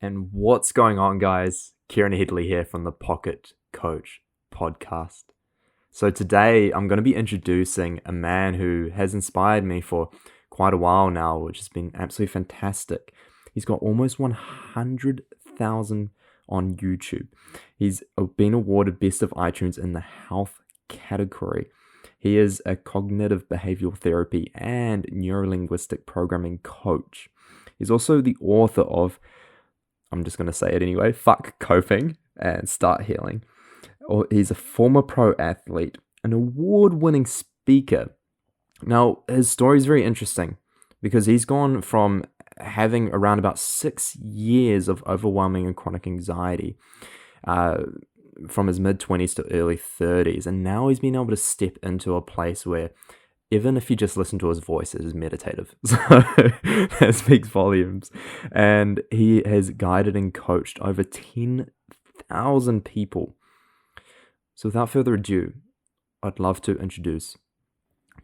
And what's going on, guys? Kieran Hedley here from the Pocket Coach podcast. So today I'm going to be introducing a man who has inspired me for quite a while now, which has been absolutely fantastic. He's got almost 100,000 on YouTube. He's been awarded Best of iTunes in the health category. He is a cognitive behavioral therapy and neurolinguistic programming coach. He's also the author of, I'm just going to say it anyway, Fuck Coping and Start Healing. He's a former pro athlete, an award-winning speaker. Now, his story is very interesting because he's gone from having around about 6 years of overwhelming and chronic anxiety from his mid-20s to early 30s, and now he's been able to step into a place where even if you just listen to his voice, it is meditative. So that speaks volumes. And he has guided and coached over 10,000 people. So without further ado, I'd love to introduce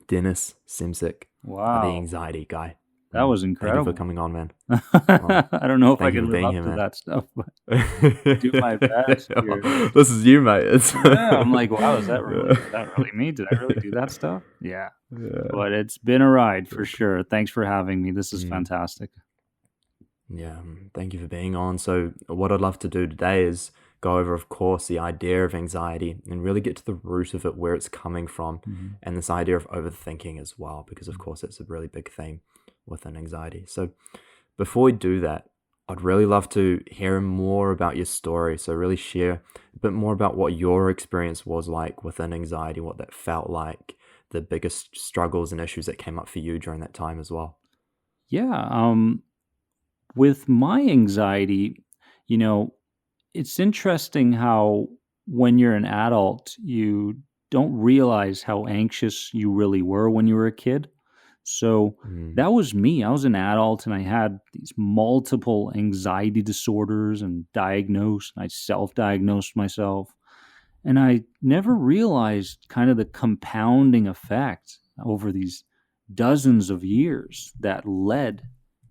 Dennis Semsik, Wow. the anxiety guy. That was incredible. Thank you for coming on, man. I don't know if I thank you can for live being up here, to man. that stuff, but do my best here. This is you, mate. Yeah, I'm like, wow, is that really me? Did I really do that stuff? Yeah. But it's been a ride for sure. Thanks for having me. This is fantastic. Yeah, thank you for being on. So what I'd love to do today is go over, of course, the idea of anxiety and really get to the root of it, where it's coming from, and this idea of overthinking as well, because of course it's a really big theme within anxiety. So before we do that, I'd really love to hear more about your story. So really share a bit more about what your experience was like within anxiety, what that felt like, the biggest struggles and issues that came up for you during that time as well. Yeah. With my anxiety, it's interesting how when you're an adult, you don't realize how anxious you really were when you were a kid. So that was me. I was an adult and I had these multiple anxiety disorders and I self-diagnosed myself. And I never realized kind of the compounding effect over these dozens of years that led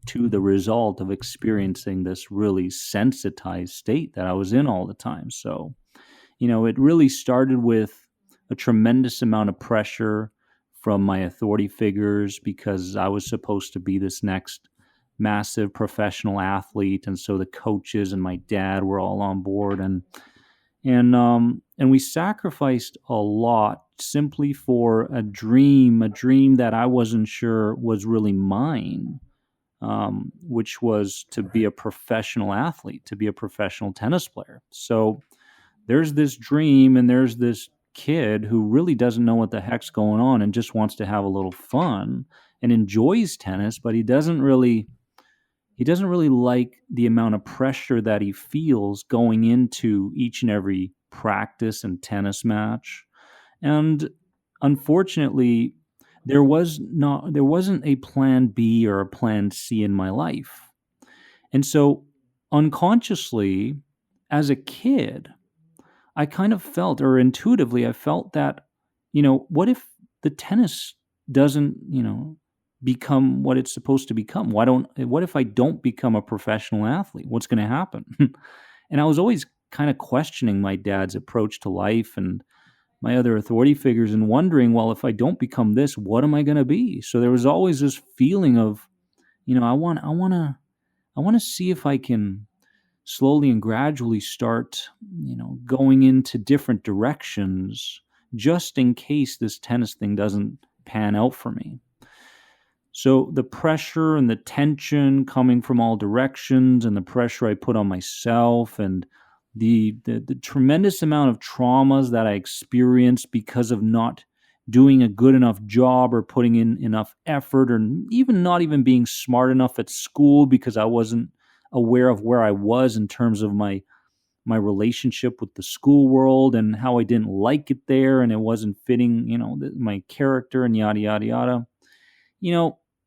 to the result of experiencing this really sensitized state that I was in all the time. So, it really started with a tremendous amount of pressure from my authority figures because I was supposed to be this next massive professional athlete, and so the coaches and my dad were all on board, and we sacrificed a lot simply for a dream that I wasn't sure was really mine, which was to be a professional athlete, to be a professional tennis player. So there's this dream, and there's this kid who really doesn't know what the heck's going on and just wants to have a little fun and enjoys tennis, but he doesn't really like the amount of pressure that he feels going into each and every practice and tennis match. And unfortunately, there wasn't a plan B or a plan C in my life. And so unconsciously, as a kid, I kind of felt, or intuitively, I felt that, what if the tennis doesn't, become what it's supposed to become? What if I don't become a professional athlete? What's going to happen? And I was always kind of questioning my dad's approach to life and my other authority figures and wondering, well, if I don't become this, what am I going to be? So there was always this feeling of, I want to see if I can slowly and gradually start, going into different directions just in case this tennis thing doesn't pan out for me. So the pressure and the tension coming from all directions and the pressure I put on myself and the tremendous amount of traumas that I experienced because of not doing a good enough job or putting in enough effort, or even not even being smart enough at school because I wasn't aware of where I was in terms of my relationship with the school world and how I didn't like it there and it wasn't fitting, my character and yada, yada, yada.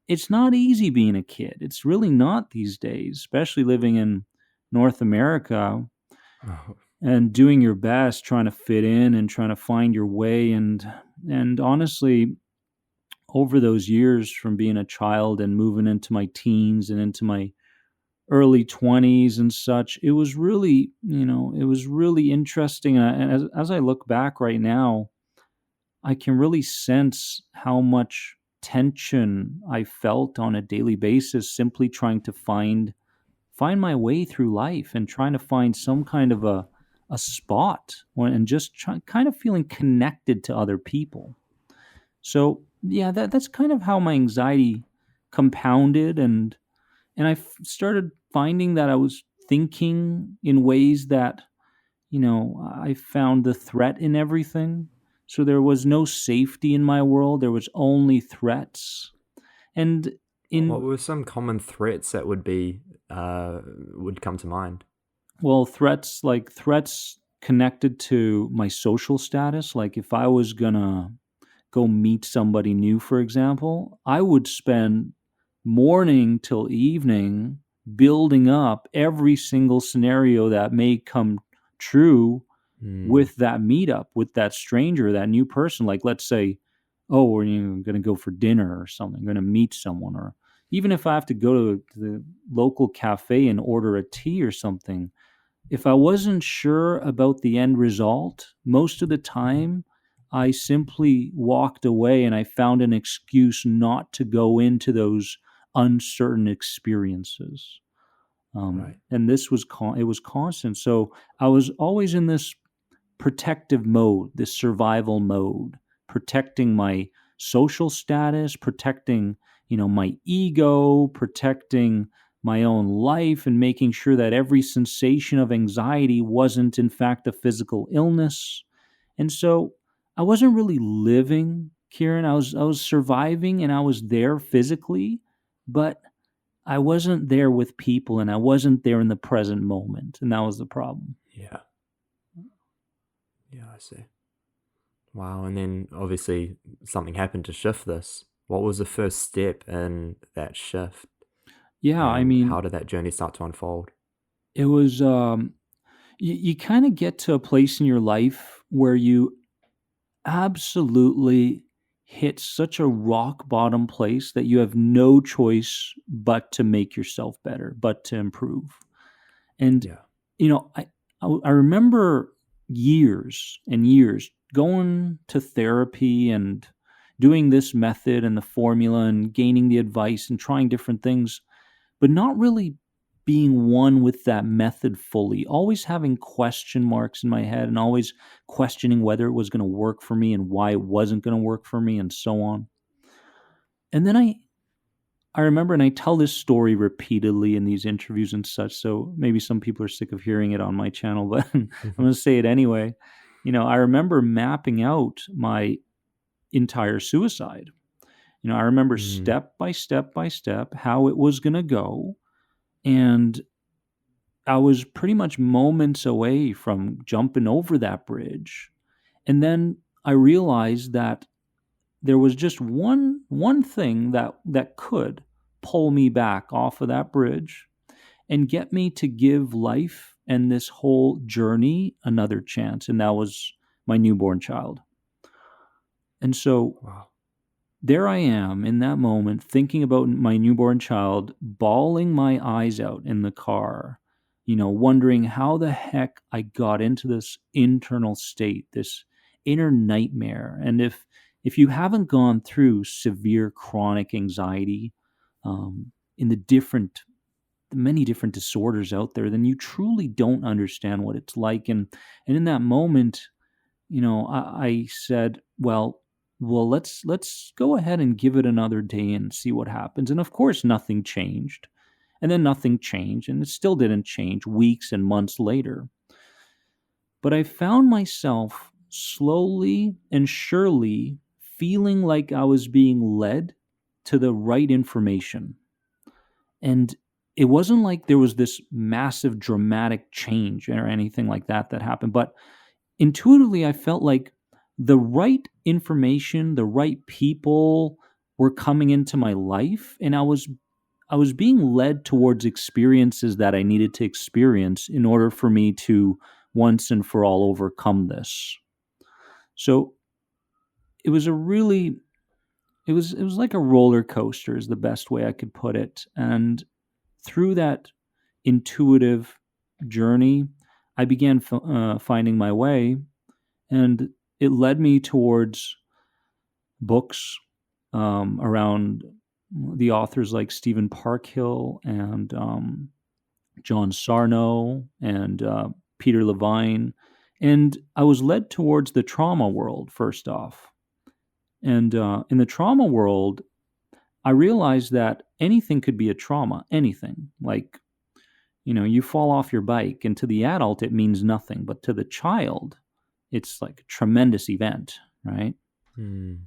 It's not easy being a kid. It's really not these days, especially living in North America and doing your best, trying to fit in and trying to find your way. And honestly, over those years from being a child and moving into my teens and into my early 20s and such. It was really, it was really interesting. And as I look back right now, I can really sense how much tension I felt on a daily basis, simply trying to find my way through life and trying to find some kind of a spot and just kind of feeling connected to other people. So yeah, that's kind of how my anxiety compounded, and started finding that I was thinking in ways that, I found the threat in everything. So there was no safety in my world. There was only threats. And What in were some common threats that would come to mind? well, threats connected to my social status. Like if I was gonna go meet somebody new, for example, I would spend morning till evening building up every single scenario that may come true Hmm. with that meetup, with that stranger, that new person. Like, let's say, oh, we're going to go for dinner or something, going to meet someone, or even if I have to go to the local cafe and order a tea or something, if I wasn't sure about the end result, most of the time I simply walked away and I found an excuse not to go into those uncertain experiences. Right. And this was it was constant. So I was always in this protective mode, this survival mode, protecting my social status, protecting, my ego, protecting my own life, and making sure that every sensation of anxiety wasn't in fact a physical illness. And so I wasn't really living, Kieran. I was surviving, and I was there physically, but I wasn't there with people, and I wasn't there in the present moment, and that was the problem. Yeah. Yeah, I see. Wow. And then obviously something happened to shift this. What was the first step in that shift? Yeah, I And mean, how did that journey start to unfold? it was you kind of get to a place in your life where you absolutely hit such a rock bottom place that you have no choice but to make yourself better, but to improve. And Yeah. you know, I remember years and years going to therapy and doing this method and the formula and gaining the advice and trying different things, but not really being one with that method fully, always having question marks in my head and always questioning whether it was going to work for me and why it wasn't going to work for me and so on. And then I remember, and I tell this story repeatedly in these interviews and such, so maybe some people are sick of hearing it on my channel, but I'm going to say it anyway. I remember mapping out my entire suicide. I remember Mm. step by step by step how it was going to go. And I was pretty much moments away from jumping over that bridge. And then I realized that there was just one thing that could pull me back off of that bridge and get me to give life and this whole journey another chance, and that was my newborn child. And so Wow. there I am in that moment thinking about my newborn child, bawling my eyes out in the car, wondering how the heck I got into this internal state, this inner nightmare. And if you haven't gone through severe chronic anxiety, in the many different disorders out there, then you truly don't understand what it's like. And in that moment, I said, well, let's go ahead and give it another day and see what happens. And of course, nothing changed, and then nothing changed, and it still didn't change weeks and months later. But I found myself slowly and surely feeling like I was being led to the right information. And it wasn't like there was this massive dramatic change or anything like that happened, but intuitively I felt like the right information, the right people were coming into my life, and I was being led towards experiences that I needed to experience in order for me to once and for all overcome this. So it was a really it was like a roller coaster is the best way I could put it. And through that intuitive journey, I began finding my way, and it led me towards books around the authors like Stephen Parkhill and John Sarno and Peter Levine. And I was led towards the trauma world first off. And in the trauma world, I realized that anything could be a trauma, anything. Like, you fall off your bike, and to the adult, it means nothing. But to the child, it's like a tremendous event, right? Mm.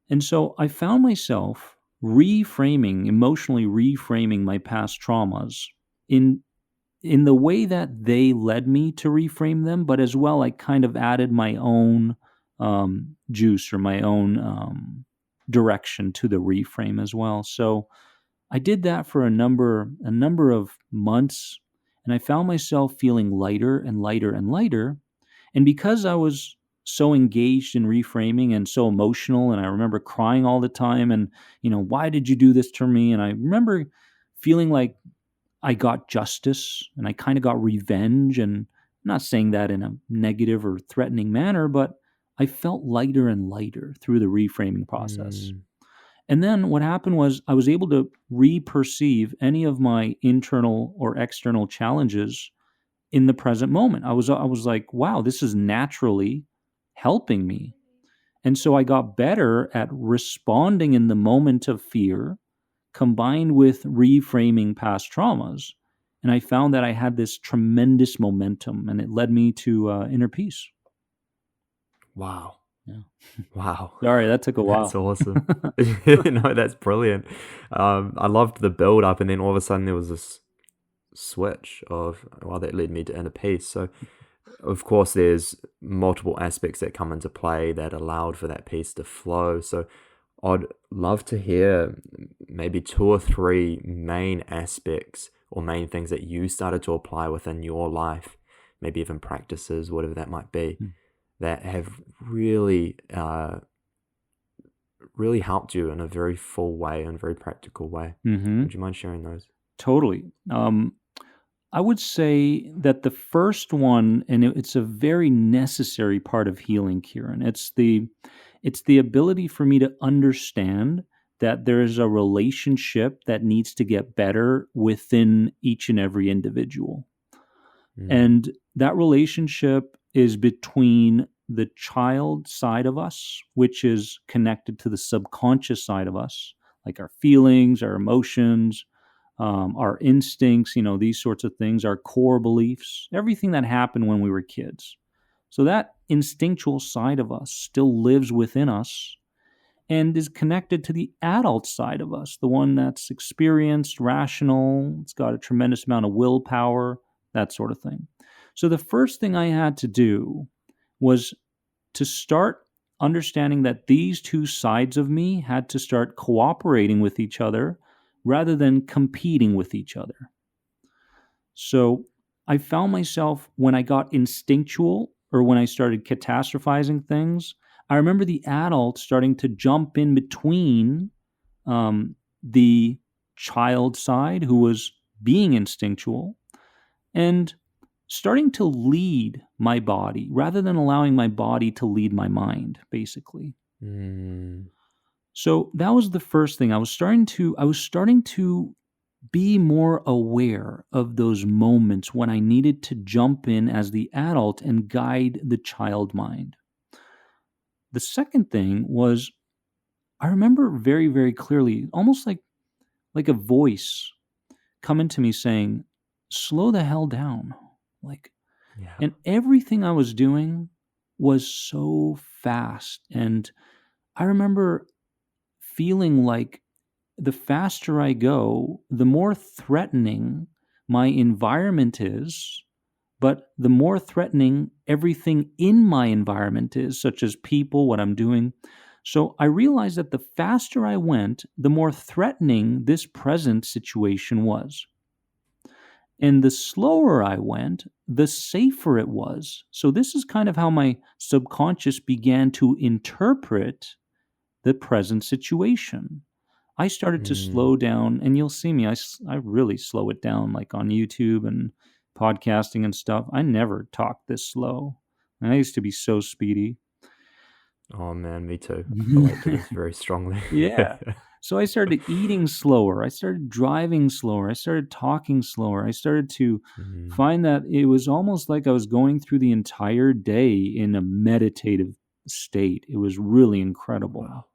And so I found myself emotionally reframing my past traumas in the way that they led me to reframe them, but as well, I kind of added my own juice or my own direction to the reframe as well. So I did that for a number of months, and I found myself feeling lighter and lighter and lighter. And because I was so engaged in reframing and so emotional, and I remember crying all the time, and why did you do this to me? And I remember feeling like I got justice and I kind of got revenge. And I'm not saying that in a negative or threatening manner, but I felt lighter and lighter through the reframing process. Mm. And then what happened was I was able to re-perceive any of my internal or external challenges in the present moment. I was like, wow, this is naturally helping me. And so I got better at responding in the moment of fear, combined with reframing past traumas. And I found that I had this tremendous momentum, and it led me to inner peace. Wow. Yeah. Wow. Sorry, that took a while. That's awesome. No, that's brilliant. I loved the build up, and then all of a sudden there was this switch of, well, that led me to inner peace. So, of course, there's multiple aspects that come into play that allowed for that peace to flow. So, I'd love to hear maybe 2 or 3 main aspects or main things that you started to apply within your life, maybe even practices, whatever that might be, that have really, really helped you in a very full way and very practical way. Mm-hmm. Would you mind sharing those? Totally. I would say that the first one, and it's a very necessary part of healing, Kieran. It's the ability for me to understand that there is a relationship that needs to get better within each and every individual. And that relationship is between the child side of us, which is connected to the subconscious side of us, like our feelings, our emotions, our instincts, these sorts of things, our core beliefs, everything that happened when we were kids. So that instinctual side of us still lives within us and is connected to the adult side of us, the one that's experienced, rational, it's got a tremendous amount of willpower, that sort of thing. So the first thing I had to do was to start understanding that these two sides of me had to start cooperating with each other rather than competing with each other. So I found myself, when I got instinctual or when I started catastrophizing things, I remember the adult starting to jump in between the child side, who was being instinctual, and starting to lead my body rather than allowing my body to lead my mind, basically. So that was the first thing. I was starting to be more aware of those moments when I needed to jump in as the adult and guide the child mind. The second thing was, I remember very, very clearly, almost like a voice coming to me saying, slow the hell down. And everything I was doing was so fast. And I remember feeling like the faster I go, the more threatening my environment is, but the more threatening everything in my environment is, such as people, what I'm doing. So I realized that the faster I went, the more threatening this present situation was. And the slower I went, the safer it was. So this is kind of how my subconscious began to interpret the present situation. I started to Mm. slow down, and you'll see me. I really slow it down, like on YouTube and podcasting and stuff. I never talked this slow. I used to be so speedy. Oh man, me too. I relate to this very strongly. Yeah. So I started eating slower. I started driving slower. I started talking slower. I started to Mm. find that it was almost like I was going through the entire day in a meditative state. It was really incredible. Wow.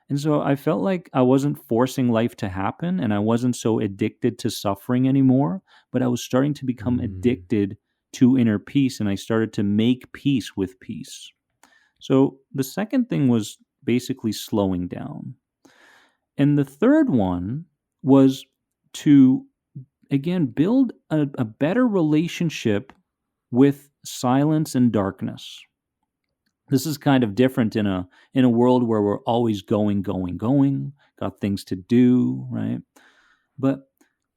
And so I felt like I wasn't forcing life to happen and I wasn't so addicted to suffering anymore, but I was starting to become Mm. addicted to inner peace and I started to make peace with peace. So the second thing was basically slowing down. And the third one was to, again, build a better relationship with silence and darkness. This is kind of different in a world where we're always going, got things to do, right? But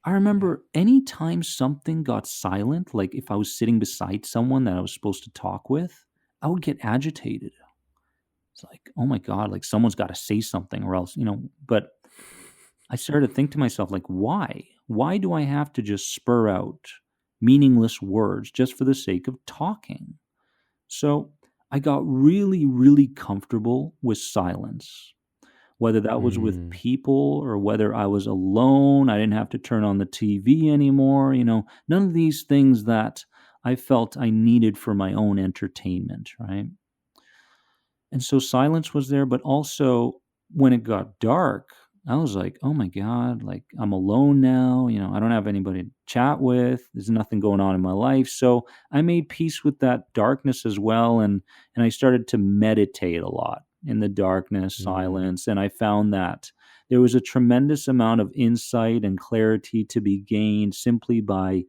I Yeah. remember anytime something got silent, like if I was sitting beside someone that I was supposed to talk with, I would get agitated. It's like, oh my God, like someone's got to say something or else, but I started to think to myself, like, why? Why do I have to just spur out meaningless words just for the sake of talking? So I got really, really comfortable with silence, whether that was with Mm. people or whether I was alone. I didn't have to turn on the TV anymore. None of these things that I felt I needed for my own entertainment, right? And so silence was there, but also when it got dark, I was like, "Oh my god, like I'm alone now, I don't have anybody to chat with. There's nothing going on in my life." So, I made peace with that darkness as well and I started to meditate a lot in the darkness, Mm. silence, and I found that there was a tremendous amount of insight and clarity to be gained simply by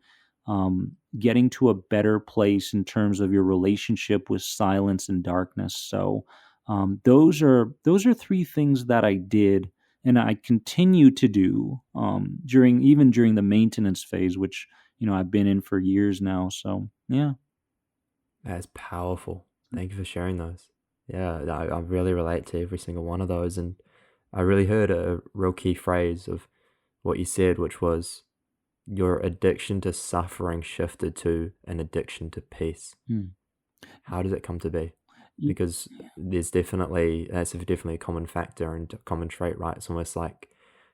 getting to a better place in terms of your relationship with silence and darkness. So those are three things that I did and I continue to do during the maintenance phase, which I've been in for years now. So yeah. That's powerful. Thank you for sharing those. Yeah, I really relate to every single one of those. And I really heard a real key phrase of what you said, which was your addiction to suffering shifted to an addiction to peace. Hmm. How does it come to be? Y- Because that's definitely a common factor and a common trait, right? It's almost like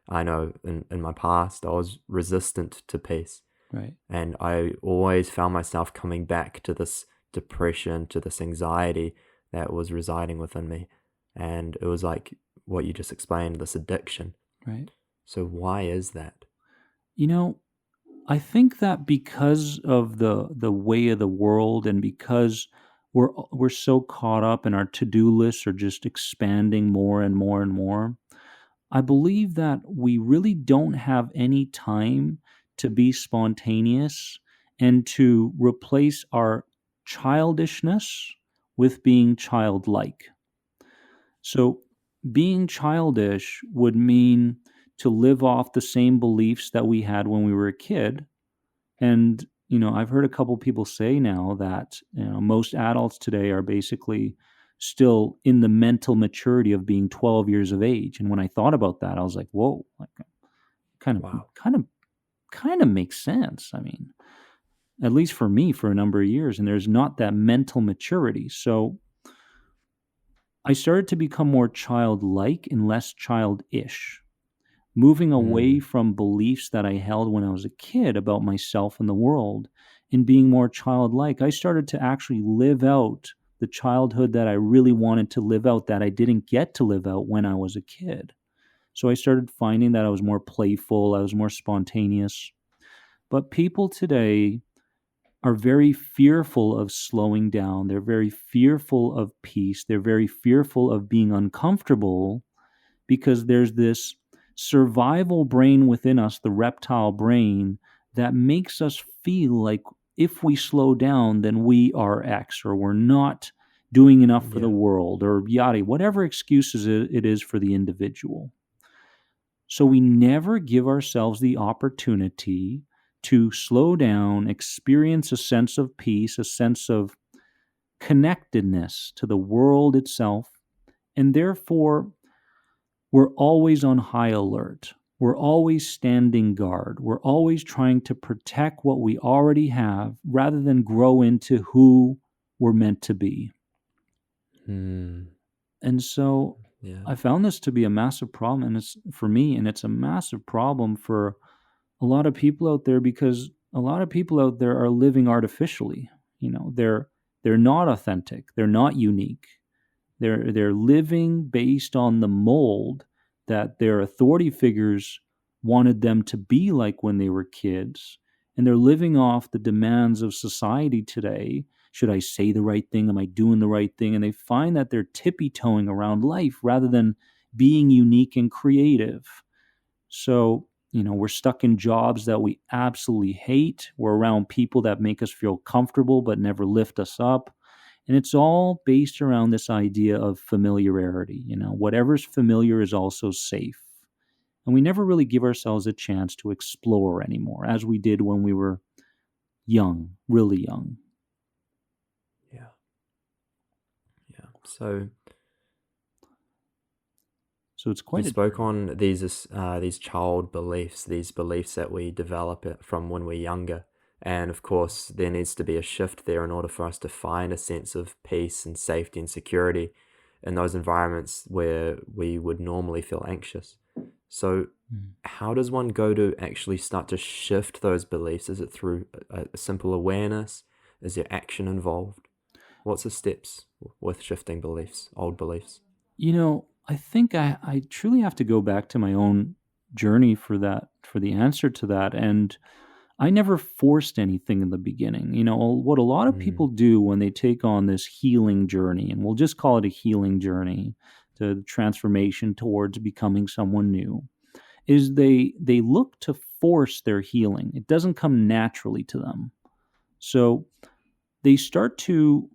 I know in my past I was resistant to peace. Right. And I always found myself coming back to this depression, to this anxiety that was residing within me. And it was like what you just explained, this addiction. Right. So why is that? You know, I think that because of the way of the world and because we're so caught up and our to-do lists are just expanding more and more and more, I believe that we really don't have any time to be spontaneous and to replace our childishness with being childlike. So, being childish would mean to live off the same beliefs that we had when we were a kid. And, I've heard a couple people say now that, most adults today are basically still in the mental maturity of being 12 years of age. And when I thought about that, I was like, whoa, like kind of, Wow. kind of, kind of makes sense. I mean, at least for me, for a number of years, and there's not that mental maturity. So I started to become more childlike and less childish, moving away Mm, from beliefs that I held when I was a kid about myself and the world and being more childlike. I started to actually live out the childhood that I really wanted to live out that I didn't get to live out when I was a kid. So I started finding that I was more playful, I was more spontaneous. But people today are very fearful of slowing down. They're very fearful of peace. They're very fearful of being uncomfortable because there's this survival brain within us, the reptile brain, that makes us feel like if we slow down, then we are X or we're not doing enough for the yeah. world or yada, whatever excuses it is for the individual. So we never give ourselves the opportunity to slow down, experience a sense of peace, a sense of connectedness to the world itself, and therefore we're always on high alert. We're always standing guard. We're always trying to protect what we already have rather than grow into who we're meant to be. Hmm. And so Yeah. I found this to be a massive problem, and it's for me, and it's a massive problem for a lot of people out there, because a lot of people out there are living artificially. They're not authentic. They're not unique. They're living based on the mold that their authority figures wanted them to be like when they were kids, and they're living off the demands of society today. Should I say the right thing? Am I doing the right thing? And they find that they're tippy-toeing around life rather than being unique and creative. So, we're stuck in jobs that we absolutely hate. We're around people that make us feel comfortable but never lift us up. And it's all based around this idea of familiarity. Whatever's familiar is also safe. And we never really give ourselves a chance to explore anymore, as we did when we were young, really young. Yeah. Yeah. So So it's you quite a spoke journey. on these child beliefs, these beliefs that we develop it from when we're younger. And of course, there needs to be a shift there in order for us to find a sense of peace and safety and security in those environments where we would normally feel anxious. So, Mm. how does one go to actually start to shift those beliefs? Is it through a simple awareness? Is there action involved? What's the steps with shifting beliefs, old beliefs? I think I truly have to go back to my own journey for that, for the answer to that. And I never forced anything in the beginning. What a lot of Mm, people do when they take on this healing journey, and we'll just call it a healing journey, to the transformation towards becoming someone new, is they look to force their healing. It doesn't come naturally to them. So they start to,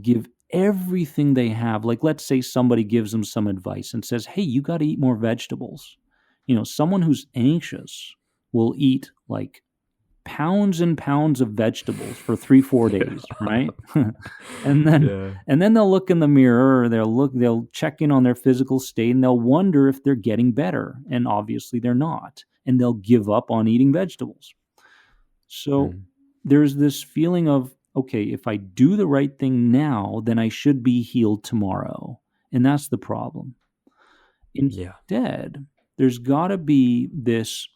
give everything they have. Like, let's say somebody gives them some advice and says, "Hey, you got to eat more vegetables." Someone who's anxious will eat like pounds and pounds of vegetables for 3-4 days, right? and then yeah. and then they'll look in the mirror, they'll check in on their physical state, and they'll wonder if they're getting better, and obviously they're not, and they'll give up on eating vegetables. So Mm, there's this feeling of, okay, if I do the right thing now, then I should be healed tomorrow. And that's the problem. yeah. Instead, there's got to be this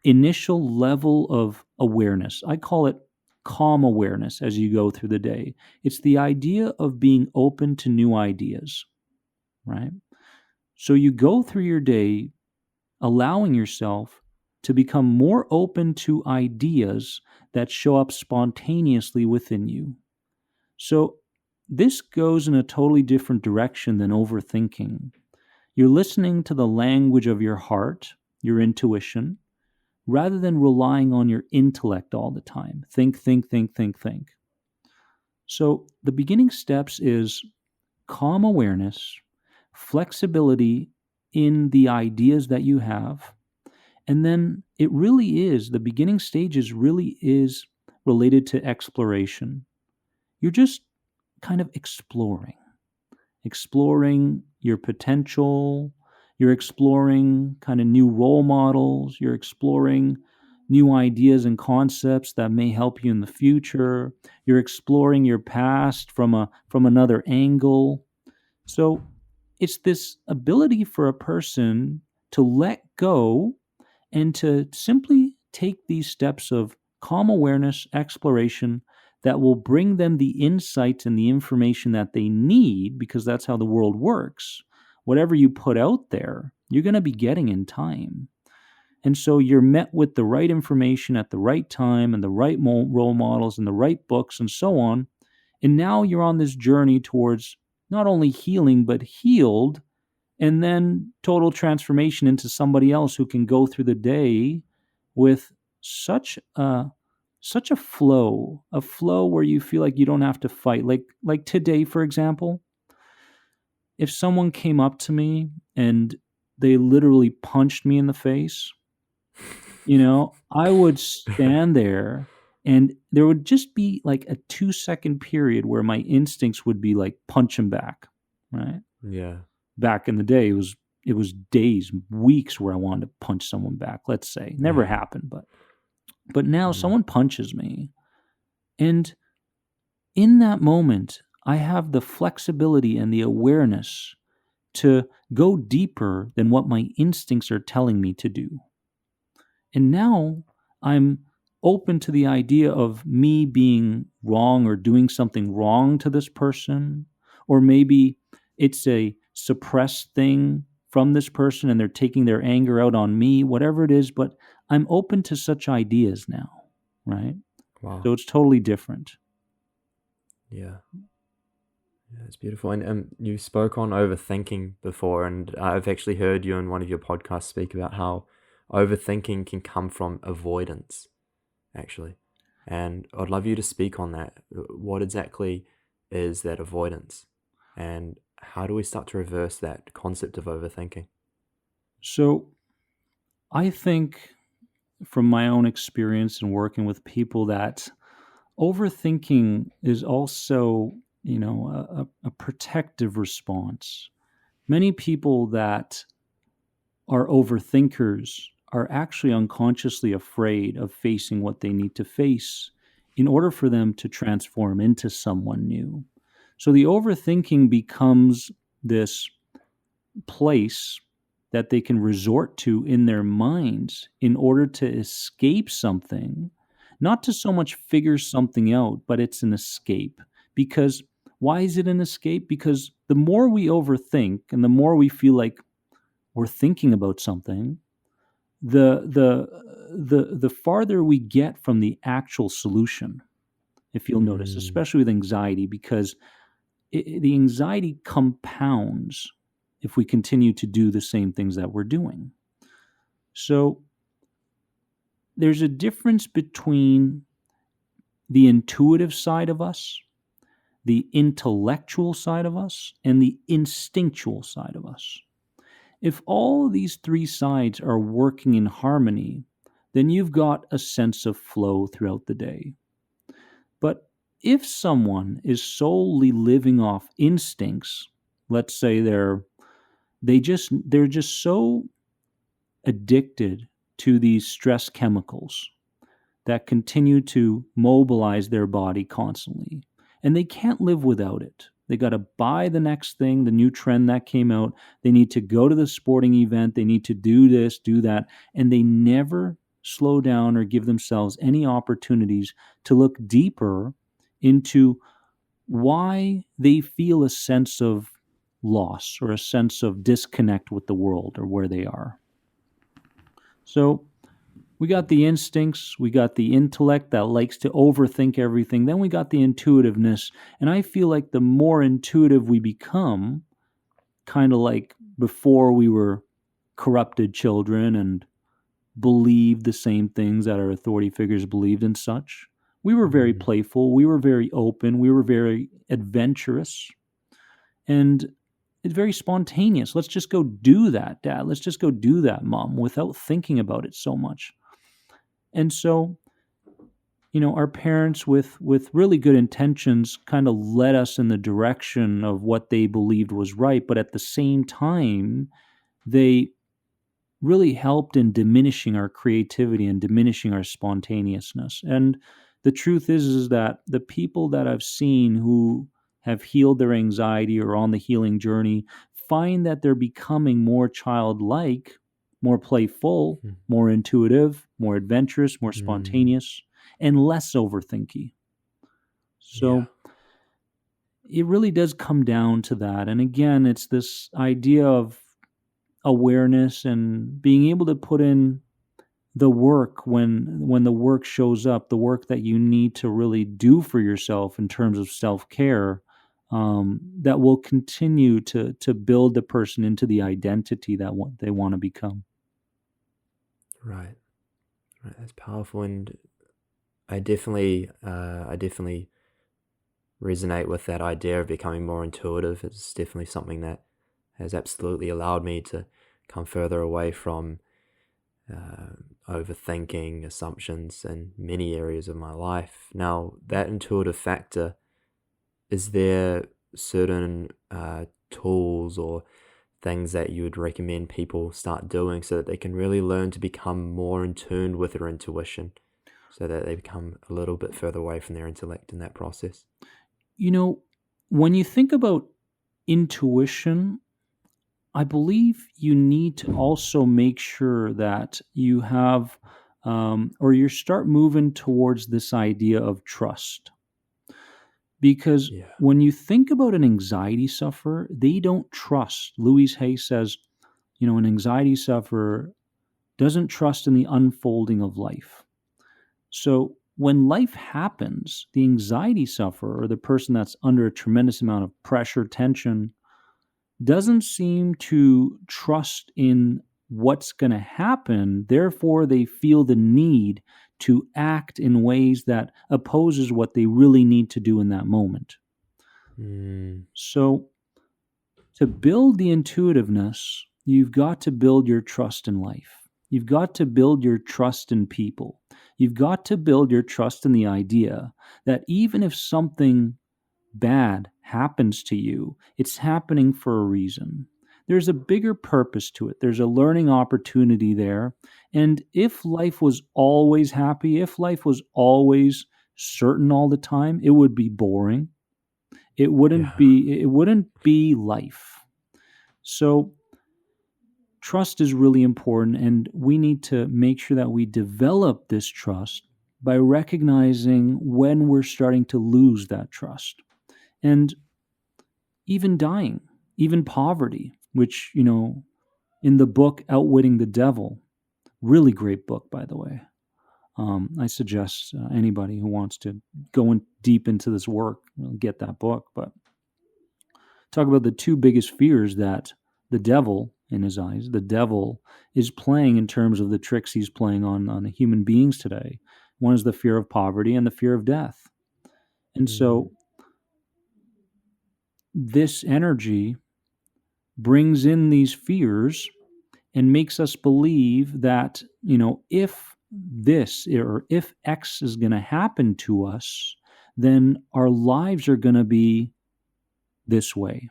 initial level of awareness. I call it calm awareness as you go through the day. It's the idea of being open to new ideas, right? So you go through your day allowing yourself to become more open to ideas that show up spontaneously within you. So this goes in a totally different direction than overthinking. You're listening to the language of your heart, your intuition, rather than relying on your intellect all the time. Think, think, think, think, think. So the beginning steps is calm awareness, flexibility in the ideas that you have, and then it really is, the beginning stages really is related to exploration. You're just kind of exploring your potential. You're exploring kind of new role models. You're exploring new ideas and concepts that may help you in the future. You're exploring your past from another angle. So it's this ability for a person to let go and to simply take these steps of calm awareness, exploration, that will bring them the insights and the information that they need, because that's how the world works. Whatever you put out there, you're going to be getting in time. And so you're met with the right information at the right time, and the right role models and the right books and so on. And now you're on this journey towards not only healing, but healed, and then total transformation into somebody else who can go through the day with such a flow where you feel like you don't have to fight. Like today, for example, if someone came up to me and they literally punched me in the face, I would stand there, and there would just be like a 2-second period where my instincts would be like punch him back, right? Yeah. Back in the day, it was it was days, weeks where I wanted to punch someone back, let's say. Never Yeah. happened, but now Mm. someone punches me, and in that moment, I have the flexibility and the awareness to go deeper than what my instincts are telling me to do. And now I'm open to the idea of me being wrong or doing something wrong to this person, or maybe it's a suppressed thing from this person and they're taking their anger out on me, whatever it is, but I'm open to such ideas now, right? Wow. So it's totally different. Yeah. Yeah, it's beautiful. And you spoke on overthinking before, and I've actually heard you in one of your podcasts speak about how overthinking can come from avoidance, actually. And I'd love you to speak on that. What exactly is that avoidance? And how do we start to reverse that concept of overthinking? So I think from my own experience and working with people that overthinking is also, a protective response. Many people that are overthinkers are actually unconsciously afraid of facing what they need to face in order for them to transform into someone new. So the overthinking becomes this place that they can resort to in their minds in order to escape something, not to so much figure something out, but it's an escape. Because why is it an escape? Because the more we overthink and the more we feel like we're thinking about something, the farther we get from the actual solution. If you'll notice, Mm, especially with anxiety, because the anxiety compounds if we continue to do the same things that we're doing. So there's a difference between the intuitive side of us, the intellectual side of us, and the instinctual side of us. If all these three sides are working in harmony, then you've got a sense of flow throughout the day. But if someone is solely living off instincts, let's say they're just so addicted to these stress chemicals that continue to mobilize their body constantly. And they can't live without it. They got to buy the next thing, the new trend that came out. They need to go to the sporting event. They need to do this, do that. And they never slow down or give themselves any opportunities to look deeper into why they feel a sense of loss or a sense of disconnect with the world or where they are. So we got the instincts, we got the intellect that likes to overthink everything, then we got the intuitiveness. And I feel like the more intuitive we become, kind of like before we were corrupted children and believed the same things that our authority figures believed and such, we were very mm, playful, we were very open, we were very adventurous, and it's very spontaneous. Let's just go do that, Dad. Let's just go do that, Mom, without thinking about it so much. And so, our parents with really good intentions kind of led us in the direction of what they believed was right, but at the same time, they really helped in diminishing our creativity and diminishing our spontaneousness. And the truth is that the people that I've seen who have healed their anxiety or on the healing journey find that they're becoming more childlike, more playful, mm, more intuitive, more adventurous, more mm. spontaneous, and less overthinky. Yeah. So it really does come down to that. And again, it's this idea of awareness and being able to put in the work when the work shows up, the work that you need to really do for yourself in terms of self-care, that will continue to build the person into the identity that what they want to become. Right. Right. That's powerful. And I definitely resonate with that idea of becoming more intuitive. It's definitely something that has absolutely allowed me to come further away from uh, overthinking assumptions in many areas of my life. Now, that intuitive factor, is there certain tools or things that you would recommend people start doing so that they can really learn to become more in tune with their intuition, so that they become a little bit further away from their intellect in that process? You know, when you think about intuition, I believe you need to also make sure that you have, or you start moving towards this idea of trust. Because Yeah. when you think about an anxiety sufferer, they don't trust. Louise Hay says, an anxiety sufferer doesn't trust in the unfolding of life. So when life happens, the anxiety sufferer, or the person that's under a tremendous amount of pressure, tension, doesn't seem to trust in what's going to happen. Therefore, they feel the need to act in ways that opposes what they really need to do in that moment. Mm, So, to build the intuitiveness, you've got to build your trust in life. You've got to build your trust in people. You've got to build your trust in the idea that even if something bad happens to you, it's happening for a reason. There's a bigger purpose to it. There's a learning opportunity there. And if life was always happy, if life was always certain all the time, it would be boring. yeah. It wouldn't be life. So trust is really important, and we need to make sure that we develop this trust by recognizing when we're starting to lose that trust. And even dying, even poverty, which, in the book Outwitting the Devil, really great book, by the way. I suggest anybody who wants to go in deep into this work, get that book. But talk about the two biggest fears that the devil, in his eyes, the devil is playing in terms of the tricks he's playing on human beings today. One is the fear of poverty and the fear of death. And Mm, so this energy brings in these fears and makes us believe that, if this or if X is going to happen to us, then our lives are going to be this way.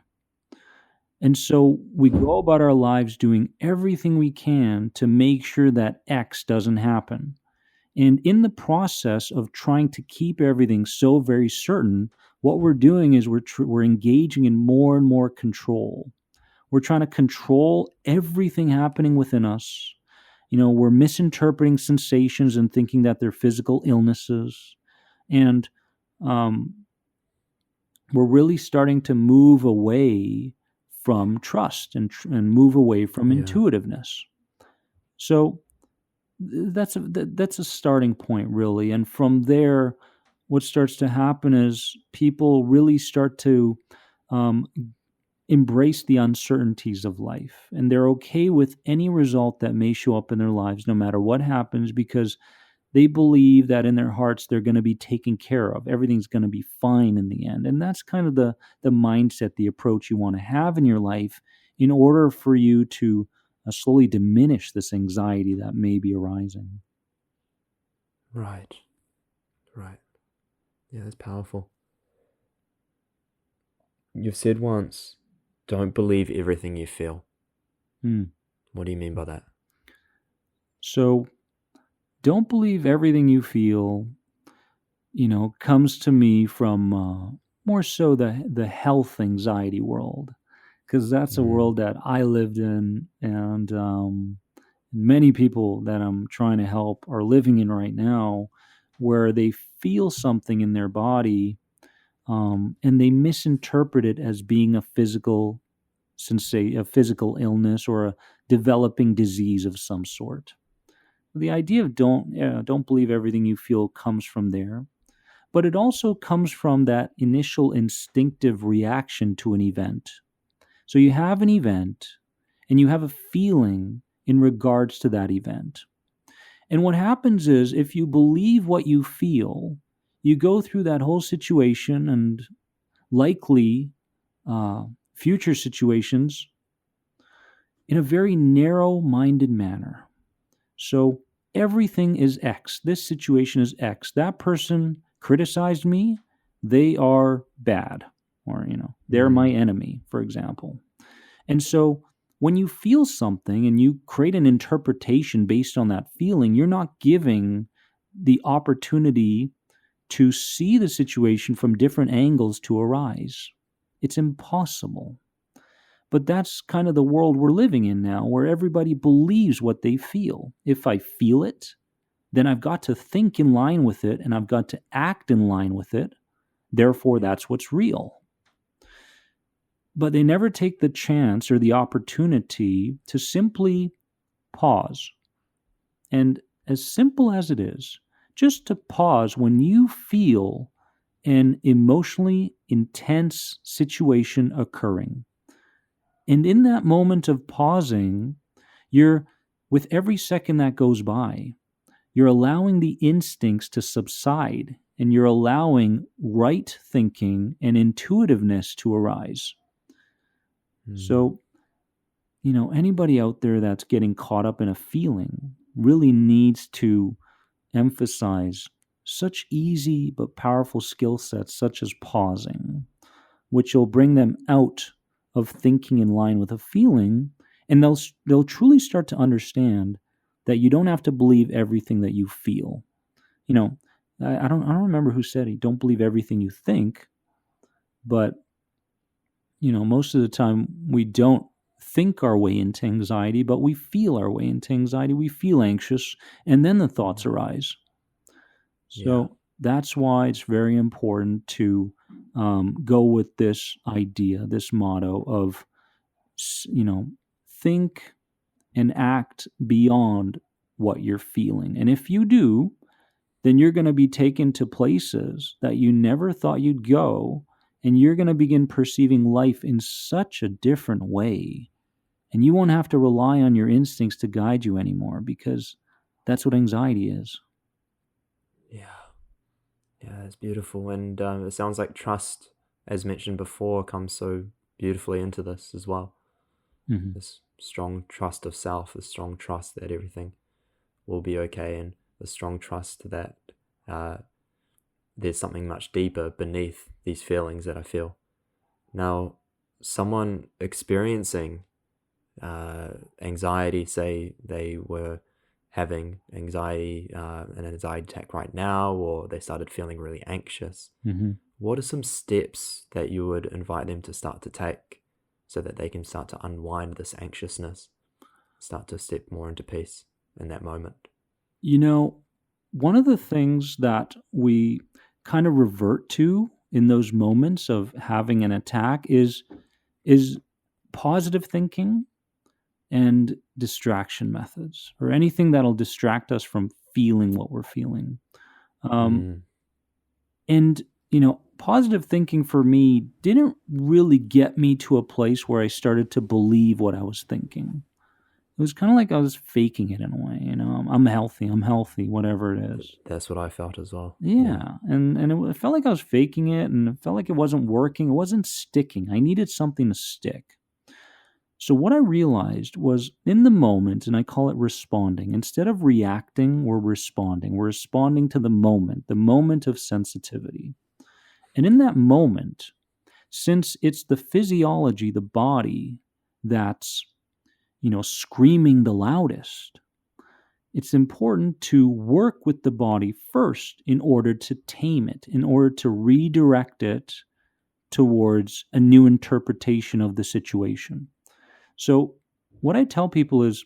And so we go about our lives doing everything we can to make sure that X doesn't happen. And in the process of trying to keep everything so very certain, what we're doing is we're engaging in more and more control. We're trying to control everything happening within us. We're misinterpreting sensations and thinking that they're physical illnesses. And um, we're really starting to move away from trust and move away from yeah. intuitiveness. So that's a starting point, really. And from there, what starts to happen is people really start to um, embrace the uncertainties of life, and they're okay with any result that may show up in their lives, no matter what happens, because they believe that in their hearts they're going to be taken care of. Everything's going to be fine in the end. And that's kind of the mindset, the approach you want to have in your life in order for you to slowly diminish this anxiety that may be arising. Right. Right. Yeah, that's powerful. You've said once, don't believe everything you feel. Hmm. What do you mean by that? So don't believe everything you feel, comes to me from more so the health anxiety world, because that's a Mm, world that I lived in, and many people that I'm trying to help are living in right now, where they feel something in their body, and they misinterpret it as being a physical illness or a developing disease of some sort. The idea of don't believe everything you feel comes from there, but it also comes from that initial instinctive reaction to an event. So you have an event and you have a feeling in regards to that event. And what happens is, if you believe what you feel, you go through that whole situation and likely uh, future situations in a very narrow minded manner. So everything is X. This situation is X. That person criticized me. They are bad. Or, they're my mm, enemy, for example. And so when you feel something and you create an interpretation based on that feeling, you're not giving the opportunity to see the situation from different angles to arise. It's impossible. But that's kind of the world we're living in now, where everybody believes what they feel. If I feel it, then I've got to think in line with it and I've got to act in line with it. Therefore, that's what's real. But they never take the chance or the opportunity to simply pause. And as simple as it is, just to pause when you feel an emotionally intense situation occurring. And in that moment of pausing, with every second that goes by, you're allowing the instincts to subside and you're allowing right thinking and intuitiveness to arise. So, anybody out there that's getting caught up in a feeling really needs to emphasize such easy but powerful skill sets such as pausing, which will bring them out of thinking in line with a feeling, and they'll truly start to understand that you don't have to believe everything that you feel. I don't remember who said it. Don't believe everything you think, but most of the time we don't think our way into anxiety, but we feel our way into anxiety. We feel anxious, and then the thoughts arise. So that's why it's very important to go with this idea, this motto of, think and act beyond what you're feeling. And if you do, then you're going to be taken to places that you never thought you'd go, and you're going to begin perceiving life in such a different way. And you won't have to rely on your instincts to guide you anymore, because that's what anxiety is. Yeah, it's beautiful. And it sounds like trust, as mentioned before, comes so beautifully into this as well. Mm-hmm. This strong trust of self, this strong trust that everything will be okay, and the strong trust that there's something much deeper beneath these feelings that I feel. Now, someone experiencing anxiety, say they were having anxiety, an anxiety attack right now, or they started feeling really anxious, what are some steps that you would invite them to start to take so that they can start to unwind this anxiousness, start to step more into peace in that moment? One of the things that we kind of revert to in those moments of having an attack is positive thinking and distraction methods, or anything that'll distract us from feeling what we're feeling. And, positive thinking for me didn't really get me to a place where I started to believe what I was thinking. It was kind of like I was faking it in a way. I'm healthy, whatever it is. That's what I felt as well. Yeah. And it felt like I was faking it, and it felt like it wasn't working. It wasn't sticking. I needed something to stick. So what I realized was, in the moment, and I call it responding, instead of reacting, we're responding. We're responding to the moment of sensitivity. And in that moment, since it's the physiology, the body, that's, screaming the loudest, it's important to work with the body first in order to tame it, in order to redirect it towards a new interpretation of the situation. So what I tell people is,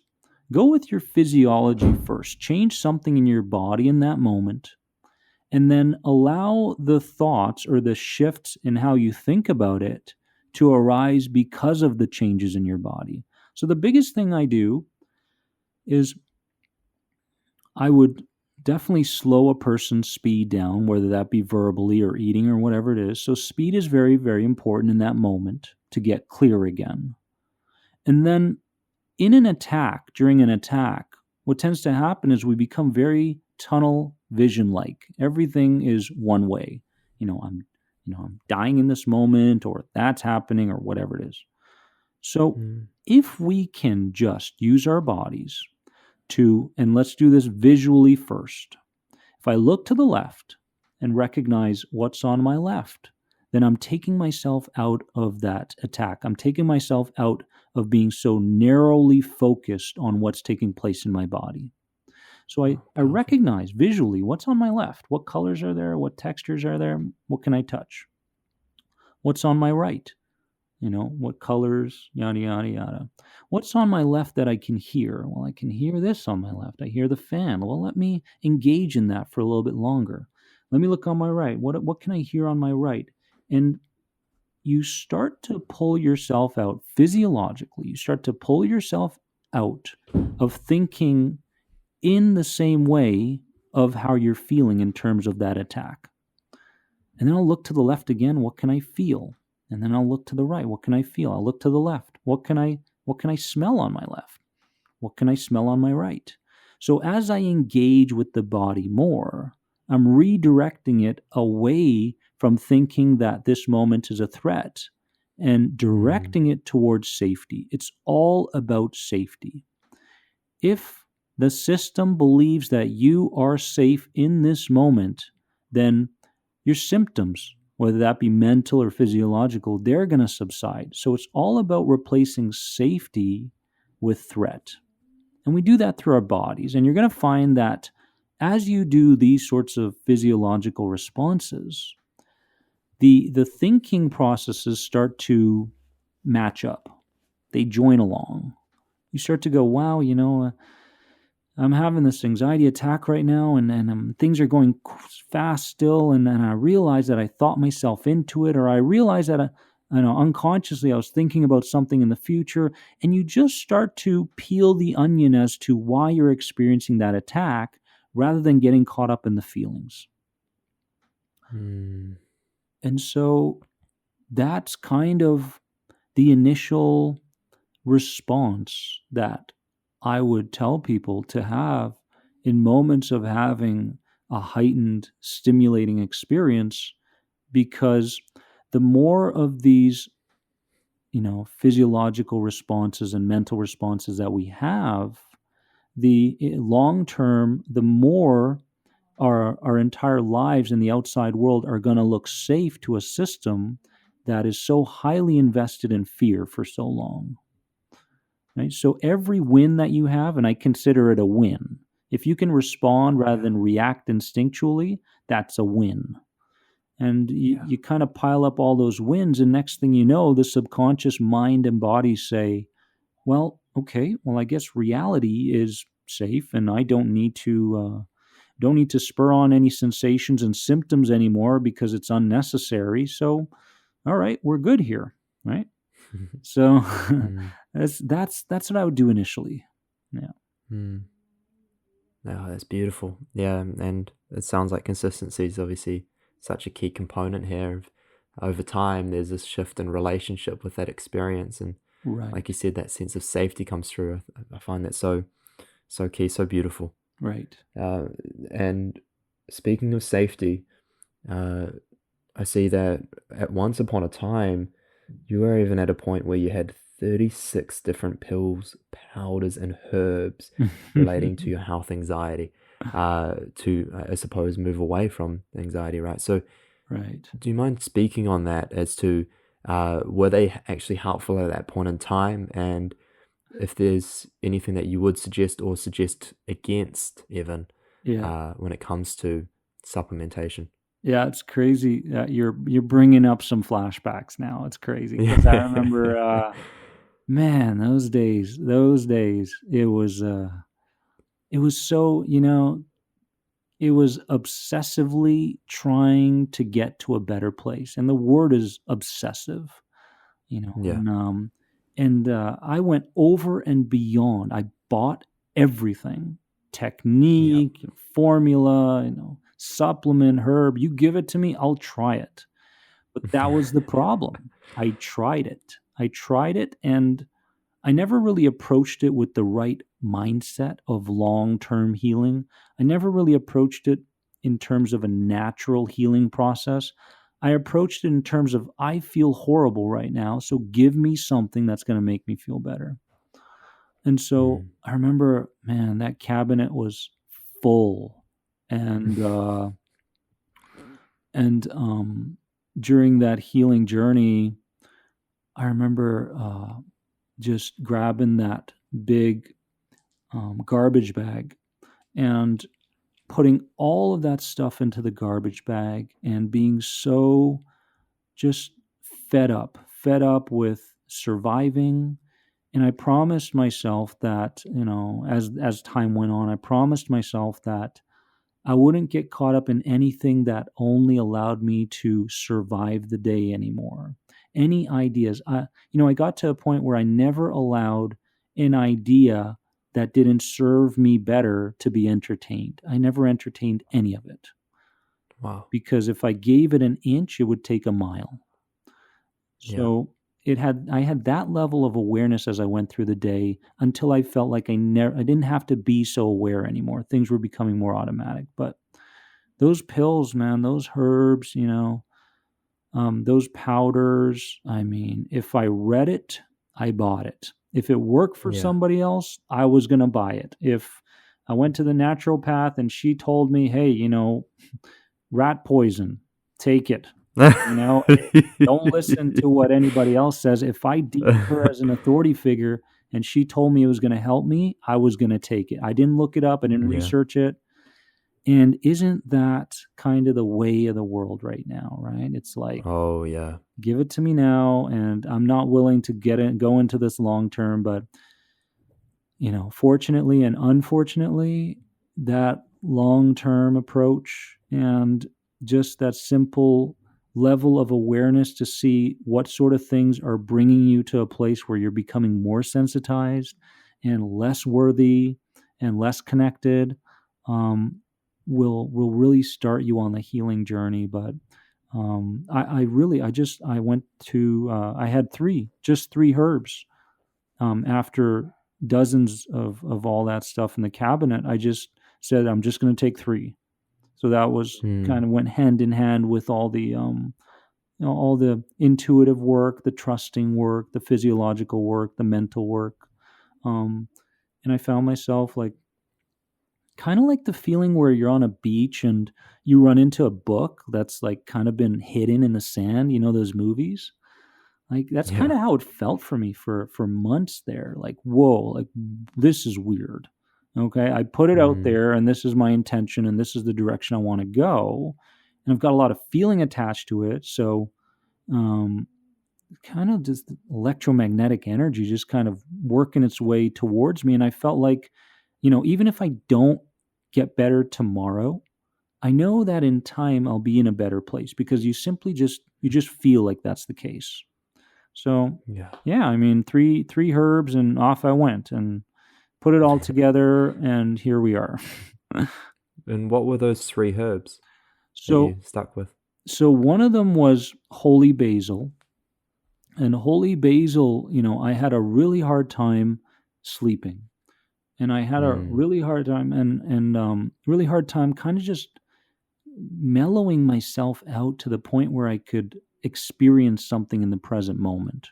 go with your physiology first. Change something in your body in that moment, and then allow the thoughts or the shifts in how you think about it to arise because of the changes in your body. So the biggest thing I do is I would definitely slow a person's speed down, whether that be verbally or eating or whatever it is. So speed is very, very important in that moment to get clear again. And then during an attack, what tends to happen is we become very tunnel vision like. Everything is one way. I'm dying in this moment, or that's happening, or whatever it is. So if we can just use our bodies and let's do this visually first. If I look to the left and recognize what's on my left, then I'm taking myself out of that attack. I'm taking myself out of being so narrowly focused on what's taking place in my body. So Oh, I powerful. recognize visually what's on my left, what colors are there, what textures are there, what can I touch, what's on my right, what colors, yada, yada, yada. What's on my left that I can hear? Well, I can hear this on my left. I hear the fan. Well, let me engage in that for a little bit longer. Let me look on my right. What can I hear on my right? And you start to pull yourself out physiologically. You start to pull yourself out of thinking in the same way of how you're feeling in terms of that attack. And then I'll look to the left again. What can I feel? And then I'll look to the right. What can I feel? I'll look to the left. What can I smell on my left? What can I smell on my right? So as I engage with the body more, I'm redirecting it away from thinking that this moment is a threat and Mm, directing it towards safety. It's all about safety. If the system believes that you are safe in this moment, then your symptoms, whether that be mental or physiological, they're going to subside. So it's all about replacing safety with threat. And we do that through our bodies. And you're going to find that as you do these sorts of physiological responses, the thinking processes start to match up. They join along. You start to go, wow, I'm having this anxiety attack right now, and things are going fast still, and I realize that I thought myself into it, or I realize that unconsciously I was thinking about something in the future, and you just start to peel the onion as to why you're experiencing that attack rather than getting caught up in the feelings. mm, And so that's kind of the initial response that I would tell people to have in moments of having a heightened, stimulating experience, because the more of these, physiological responses and mental responses that we have, the long term, the more our entire lives in the outside world are going to look safe to a system that is so highly invested in fear for so long. Right? So every win that you have, and I consider it a win. If you can respond rather yeah, than react instinctually, that's a win. And you, yeah. you kind of pile up all those wins, and next thing you know, the subconscious mind and body say, well, okay, well, I guess reality is safe, and I don't need to spur on any sensations and symptoms anymore because it's unnecessary. So, all right, we're good here, right? So mm, that's what I would do initially. Yeah. mm. Oh, that's beautiful. Yeah, and it sounds like consistency is obviously such a key component here. Over time, there's this shift in relationship with that experience, and like Right. you said, that sense of safety comes through. I find that so key, so beautiful. Right. Uh, and speaking of safety, uh, I see that at once upon a time, you were even at a point where you had 36 different pills, powders, and herbs relating to your health anxiety, to, I suppose, move away from anxiety, right? So, Right. do you mind speaking on that as to were they actually helpful at that point in time? And if there's anything that you would suggest or suggest against, even Yeah. when it comes to supplementation? Yeah, it's crazy. You're bringing up some flashbacks now. It's crazy because I remember, Yeah. man, those days. It was so, it was obsessively trying to get to a better place, and the word is obsessive. you know Yeah. and um and I went over and beyond. I bought everything: Yeah. technique, formula, supplement, herb. You give it to me, I'll try it. But that was the problem. I tried it, and I never really approached it with the right mindset of long-term healing. I never really approached it in terms of a natural healing process. I approached it in terms of, I feel horrible right now, so give me something that's going to make me feel better. And so Mm. I remember, man, that cabinet was full. And during that healing journey, I remember just grabbing that big garbage bag and putting all of that stuff into the garbage bag and being so just fed up with surviving. And I promised myself that, as time went on, I promised myself that I wouldn't get caught up in anything that only allowed me to survive the day anymore. Any ideas? I got to a point where I never allowed an idea that didn't serve me better to be entertained. I never entertained any of it Wow. because if I gave it an inch, it would take a mile. Yeah. So I had that level of awareness as I went through the day until I felt like I didn't have to be so aware anymore. Things were becoming more automatic. But those pills, man, those herbs, those powders. I mean, if I read it, I bought it. If it worked for Yeah. somebody else, I was going to buy it. If I went to the naturopath and she told me, hey, rat poison, take it. Don't listen to what anybody else says. If I deemed her as an authority figure and she told me it was going to help me, I was going to take it. I didn't look it up, I didn't Yeah. research it. And isn't that kind of the way of the world right now, right? It's like, Oh, yeah. give it to me now, and I'm not willing to go into this long term, but fortunately and unfortunately, that long term approach and just that simple level of awareness to see what sort of things are bringing you to a place where you're becoming more sensitized and less worthy and less connected, um, will really start you on the healing journey. But I went to I had three herbs after dozens of all that stuff in the cabinet. I just said, I'm just going to take three. So that was Mm. kind of went hand in hand with all the, all the intuitive work, the trusting work, the physiological work, the mental work. Um, and I found myself like, kind of like the feeling where you're on a beach and you run into a book that's like kind of been hidden in the sand, those movies. Like that's kind Yeah. of how it felt for me for months there. Like, whoa, like this is weird. Okay, I put it out Mm. there, and this is my intention, and this is the direction I want to go, and I've got a lot of feeling attached to it. So, um, kind of just electromagnetic energy just kind of working its way towards me, and I felt like, even if I don't get better tomorrow, I know that in time I'll be in a better place because you just feel like that's the case. So, Yeah. yeah, I mean, three herbs, and off I went and put it all together, and here we are. And what were those three herbs that so, you stuck with? so one of them was holy basil, and holy basil. I had a really hard time sleeping, and I had a Mm. really hard time and really hard time kind of just mellowing myself out to the point where I could experience something in the present moment.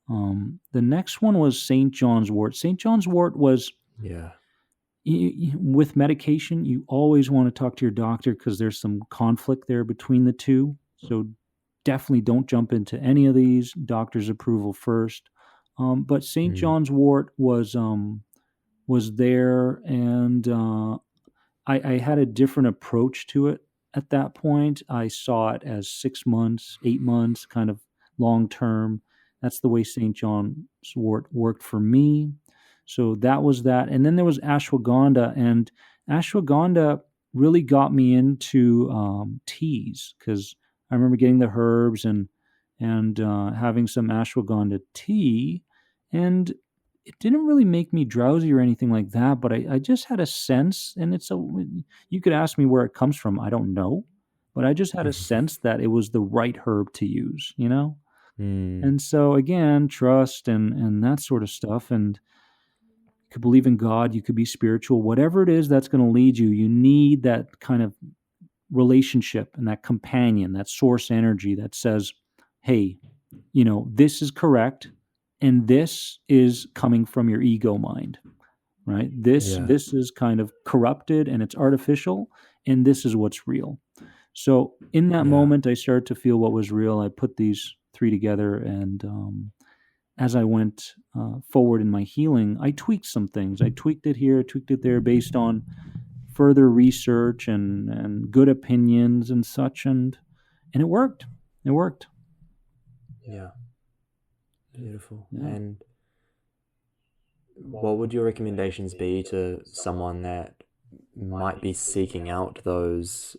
The next one was St. John's wort. St. John's wort was Yeah. with medication, you always want to talk to your doctor because there's some conflict there between the two. So definitely don't jump into any of these. Doctor's approval first. But St. Mm. John's wort was there, and I had a different approach to it at that point. I saw it as 6 months, 8 months, kind of long term. That's the way St. John's wort worked for me. So that was that. And then there was ashwagandha, and ashwagandha really got me into teas because I remember getting the herbs and having some ashwagandha tea, and it didn't really make me drowsy or anything like that, but I just had a sense, and you could ask me where it comes from. I don't know, but I just had a sense that it was the right herb to use. Mm. And so again, trust and that sort of stuff. And you could believe in God, you could be spiritual, whatever it is that's going to lead you. You need that kind of relationship and that companion, that source energy that says, hey, this is correct, and this is coming from your ego mind, right? this Yeah. this is kind of corrupted and it's artificial, and this is what's real. So in that Yeah. moment I started to feel what was real. I put these three together, and as I went forward in my healing, I tweaked some things. I tweaked it here, tweaked it there, based on further research and good opinions and such, and it worked. It worked. Yeah. Beautiful. Yeah. And what would your recommendations be to someone that might be seeking out those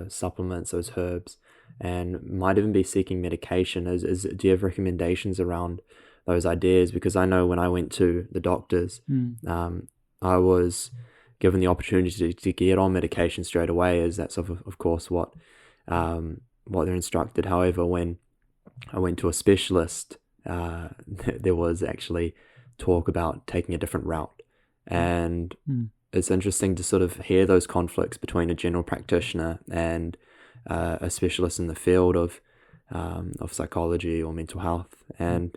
supplements, those herbs, and might even be seeking medication? Do you have recommendations around those ideas? Because I know when I went to the doctors, Mm. I was given the opportunity to get on medication straight away, as that's of course what they're instructed. However, when I went to a specialist, there was actually talk about taking a different route. And Mm. it's interesting to sort of hear those conflicts between a general practitioner and a specialist in the field of psychology or mental health, and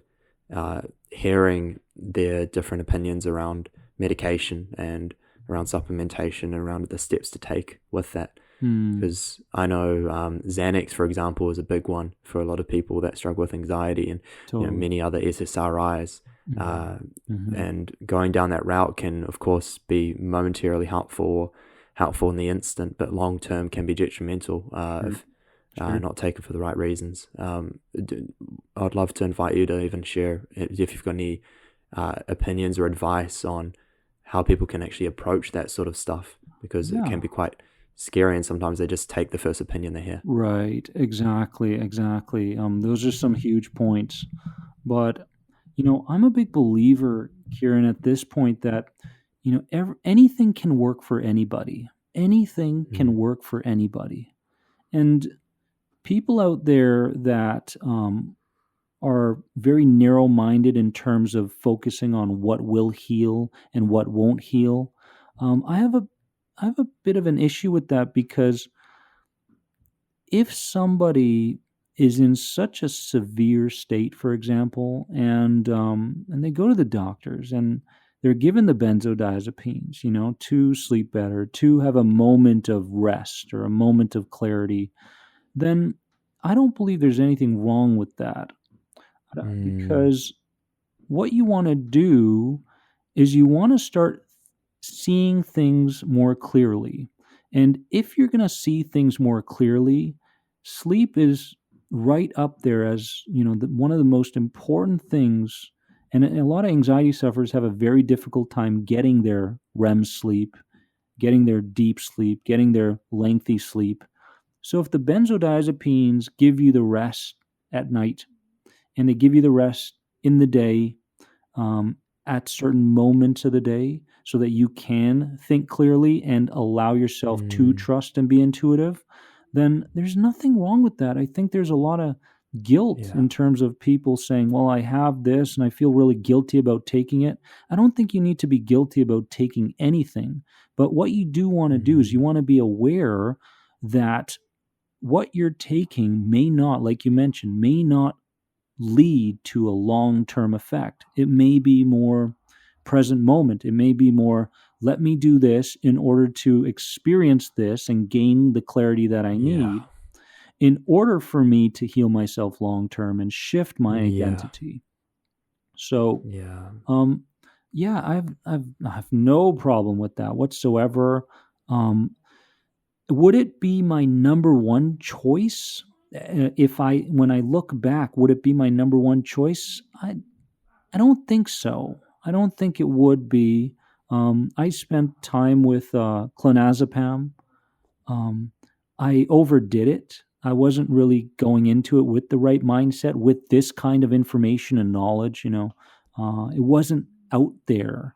hearing their different opinions around medication and around supplementation and around the steps to take with that. Mm. Because I know Xanax, for example, is a big one for a lot of people that struggle with anxiety, and Totally. many other SSRIs. Mhm. And going down that route can, of course, be momentarily helpful in the instant, but long term can be detrimental if Sure. not taken for the right reasons. I'd love to invite you to even share if you've got any opinions or advice on how people can actually approach that sort of stuff, because it Yeah. can be quite scary, and sometimes they just take the first opinion they hear. Right. Exactly. Exactly. Those are some huge points. But, I'm a big believer, Kieran, at this point that, anything can work for anybody. Anything can Mm. work for anybody. And people out there that are very narrow minded in terms of focusing on what will heal and what won't heal. I have a bit of an issue with that, because if somebody is in such a severe state, for example, and they go to the doctors and they're given the benzodiazepines, to sleep better, to have a moment of rest or a moment of clarity, then I don't believe there's anything wrong with that, Mm. because what you want to do is you want to start seeing things more clearly. And if you're going to see things more clearly, sleep is right up there as, one of the most important things. And a lot of anxiety sufferers have a very difficult time getting their REM sleep, getting their deep sleep, getting their lengthy sleep. So if the benzodiazepines give you the rest at night, and they give you the rest in the day, um, at certain moments of the day, so that you can think clearly and allow yourself to Mm. trust and be intuitive, then there's nothing wrong with that. I think there's a lot of guilt Yeah. in terms of people saying, well, I have this and I feel really guilty about taking it. I don't think you need to be guilty about taking anything. But what you do want to do is you Mm. want to be aware that what you're taking may not, like you mentioned, may not lead to a long term effect. It may be more present moment. It may be more, let me do this in order to experience this and gain the clarity that I Yeah. need in order for me to heal myself long term and shift my Yeah. identity. So, Yeah. um, yeah, I have no problem with that whatsoever. Um, would it be my number one choice? If when I look back, would it be my number one choice? I don't think so. I don't think it would be. I spent time with clonazepam. Um, I overdid it. I wasn't really going into it with the right mindset, with this kind of information and knowledge. It wasn't out there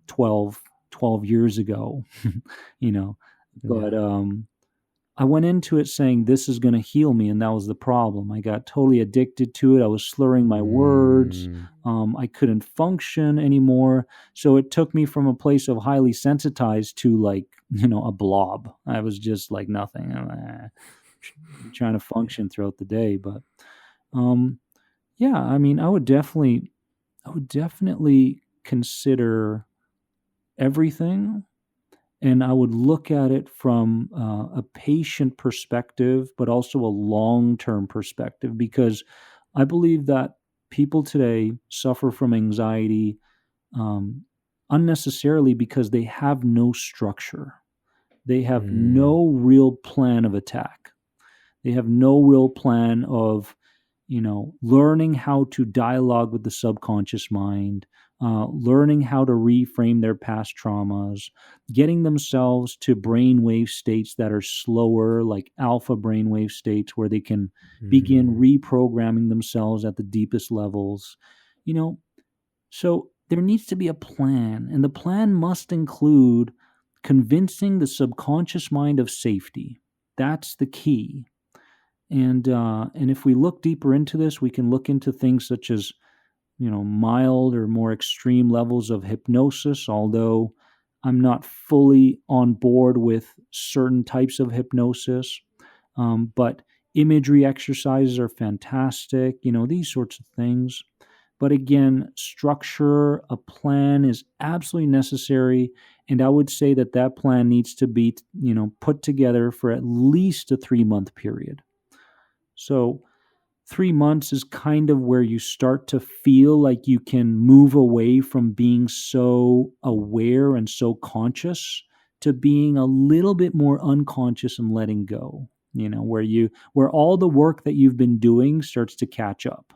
12, 12 years ago. you know, Yeah. but I went into it saying this is going to heal me, and that was the problem. I got totally addicted to it. I was slurring my words. Mm. I couldn't function anymore. So it took me from a place of highly sensitized to, like, a blob. I was just like nothing, trying to Yeah. function throughout the day. But um, yeah, I mean, I would definitely consider everything, and I would look at it from a patient perspective, but also a long term perspective, because I believe that people today suffer from anxiety um, unnecessarily because they have no structure. They have Mm. no real plan of attack. They have no real plan of, learning how to dialogue with the subconscious mind, learning how to reframe their past traumas, getting themselves to brainwave states that are slower, like alpha brainwave states, where they can begin Mm. reprogramming themselves at the deepest levels. You know, so there needs to be a plan, and the plan must include convincing the subconscious mind of safety. That's the key. And if we look deeper into this, we can look into things such as, mild or more extreme levels of hypnosis. Although I'm not fully on board with certain types of hypnosis, but imagery exercises are fantastic. These sorts of things. But again, structure, a plan is absolutely necessary. And I would say that that plan needs to be, put together for at least a 3 month period. So 3 months is kind of where you start to feel like you can move away from being so aware and so conscious to being a little bit more unconscious and letting go. Where all the work that you've been doing starts to catch up,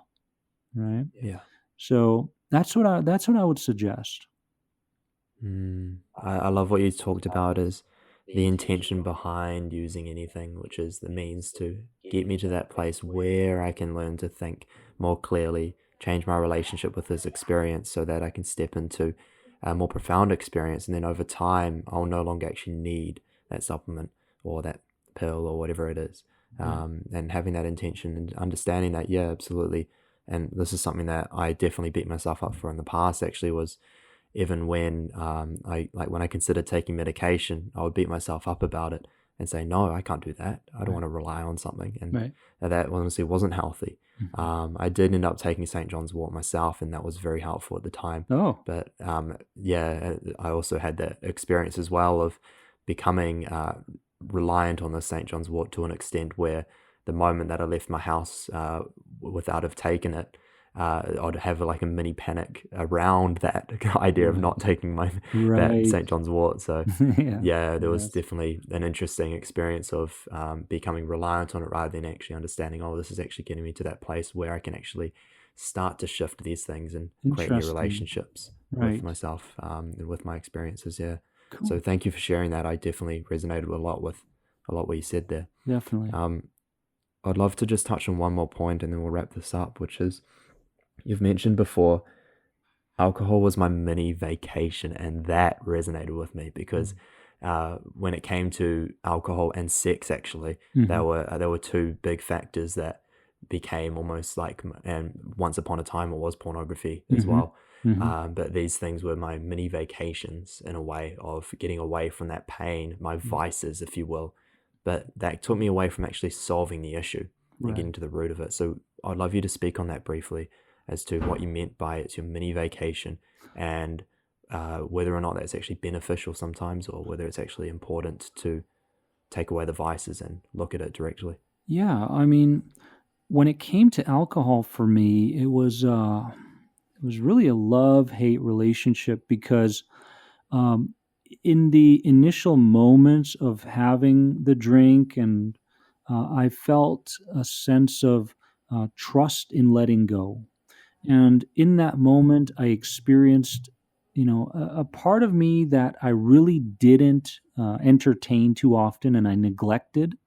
right? Yeah. So that's what I would suggest. I love what you talked about is the intention behind using anything, which is the means to get me to that place where I can learn to think more clearly, change my relationship with this experience so that I can step into a more profound experience. And then over time, I'll no longer actually need that supplement or that pill or whatever it is. And having that intention and understanding that, yeah, absolutely. And this is something that I definitely beat myself up for in the past, actually, was even when when I considered taking medication, I would beat myself up about it and say, no, I can't do that. I don't Right. want to rely on something. And Right. that honestly wasn't healthy. Mhm. I did end up taking St. John's wort myself, and that was very helpful at the time. Oh, But yeah, I also had that experience as well of becoming reliant on the St. John's wort to an extent where the moment that I left my house without have taken it, I'd have like a mini panic around that idea of right. not taking my that Right. St. John's wort. So Yeah. yeah, there was Yes. definitely an interesting experience of becoming reliant on it rather than actually understanding, oh, this is actually getting me to that place where I can actually start to shift these things and create new Interesting. relationships with Right. myself and with my experiences. Yeah. Cool. So thank you for sharing that. I definitely resonated with a lot what you said there. Definitely. Um, I'd love to just touch on one more point and then we'll wrap this up, which is you've mentioned before alcohol was my mini vacation, and that resonated with me because when it came to alcohol and sex, actually, Mm-hmm. there were two big factors that became almost like, and once upon a time it was pornography as Mm-hmm. well. Mm-hmm. But these things were my mini vacations in a way of getting away from that pain, my vices, if you will. But that took me away from actually solving the issue and Right. getting to the root of it. So I'd love you to speak on that briefly as to what you meant by it's your mini vacation and whether or not that's actually beneficial sometimes or whether it's actually important to take away the vices and look at it directly. Yeah. I mean, when it came to alcohol for me, it was really a love-hate relationship because um, in the initial moments of having the drink, and I felt a sense of trust in letting go. And in that moment, I experienced, a part of me that I really didn't entertain too often and I neglected,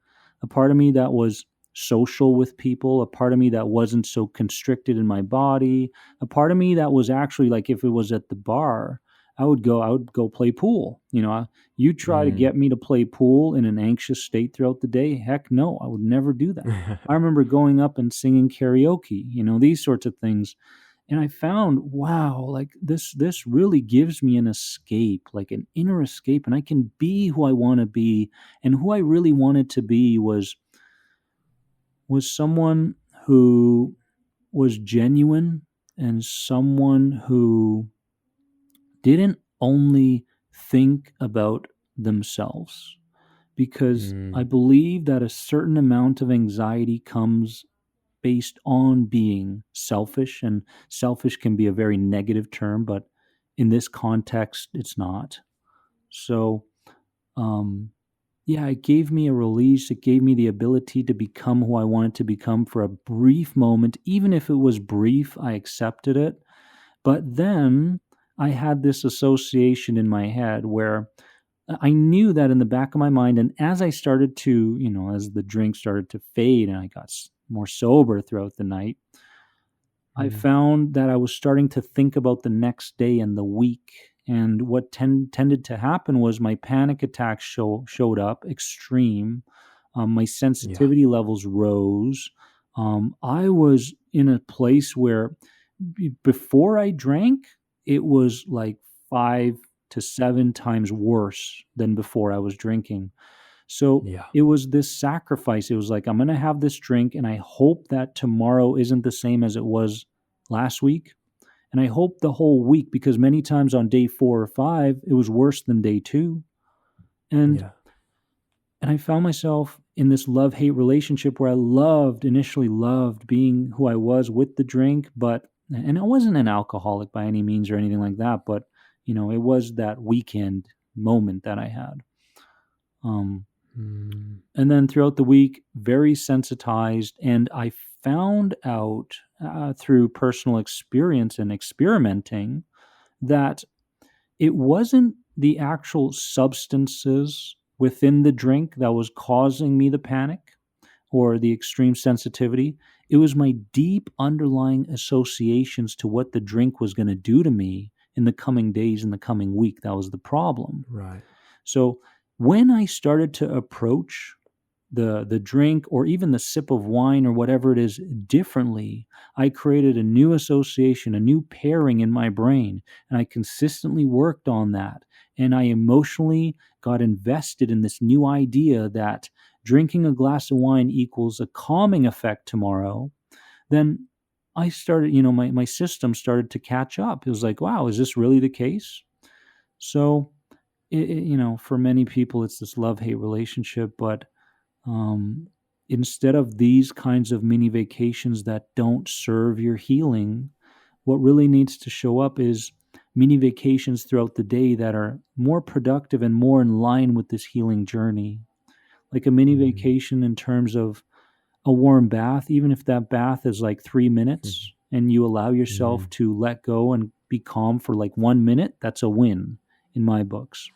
a part of me that was social with people, a part of me that wasn't so constricted in my body, a part of me that was actually like if it was at the bar, I would go play pool. You try to Mm. get me to play pool in an anxious state throughout the day. Heck no, I would never do that. I remember going up and singing karaoke, these sorts of things. And I found, wow, like this really gives me an escape, like an inner escape, and I can be who I want to be. And who I really wanted to be was someone who was genuine and someone who didn't only think about themselves, because I Mm. believe that a certain amount of anxiety comes based on being selfish, and selfish can be a very negative term, but in this context, it's not. So, um, yeah, it gave me a release. It gave me the ability to become who I wanted to become for a brief moment. Even if it was brief, I accepted it. But then I had this association in my head where I knew that in the back of my mind. And as I started to, as the drink started to fade and I got more sober throughout the night, I Mm. found that I was starting to think about the next day and the week. And what tended to happen was my panic attacks showed up extreme. My Yeah. sensitivity levels rose. I was in a place where before I drank, it was like 5 to 7 times worse than before I was drinking. So Yeah. it was this sacrifice. It was like, I'm going to have this drink, and I hope that tomorrow isn't the same as it was last week. And I hope the whole week, because many times on day 4 or 5, it was worse than day 2. And Yeah. and I found myself in this love-hate relationship where I initially loved being who I was with the drink, and I wasn't an alcoholic by any means or anything like that, but it was that weekend moment that I had. Mm. And then throughout the week, very sensitized. And I found out through personal experience and experimenting that it wasn't the actual substances within the drink that was causing me the panic or the extreme sensitivity. It was my deep underlying associations to what the drink was going to do to me in the coming days, in the coming week. That was the problem. Right. So when I started to approach the drink or even the sip of wine or whatever it is differently, I created a new association, a new pairing in my brain, and I consistently worked on that. And I emotionally got invested in this new idea that drinking a glass of wine equals a calming effect tomorrow. Then I started, my system started to catch up. It was like, wow, is this really the case? So, for many people, it's this love-hate relationship, but um, instead of these kinds of mini vacations that don't serve your healing, what really needs to show up is mini vacations throughout the day that are more productive and more in line with this healing journey. Like a mini Mm. vacation in terms of a warm bath, even if that bath is like 3 minutes and you allow yourself Mm. to let go and be calm for like 1 minute, that's a win in my books.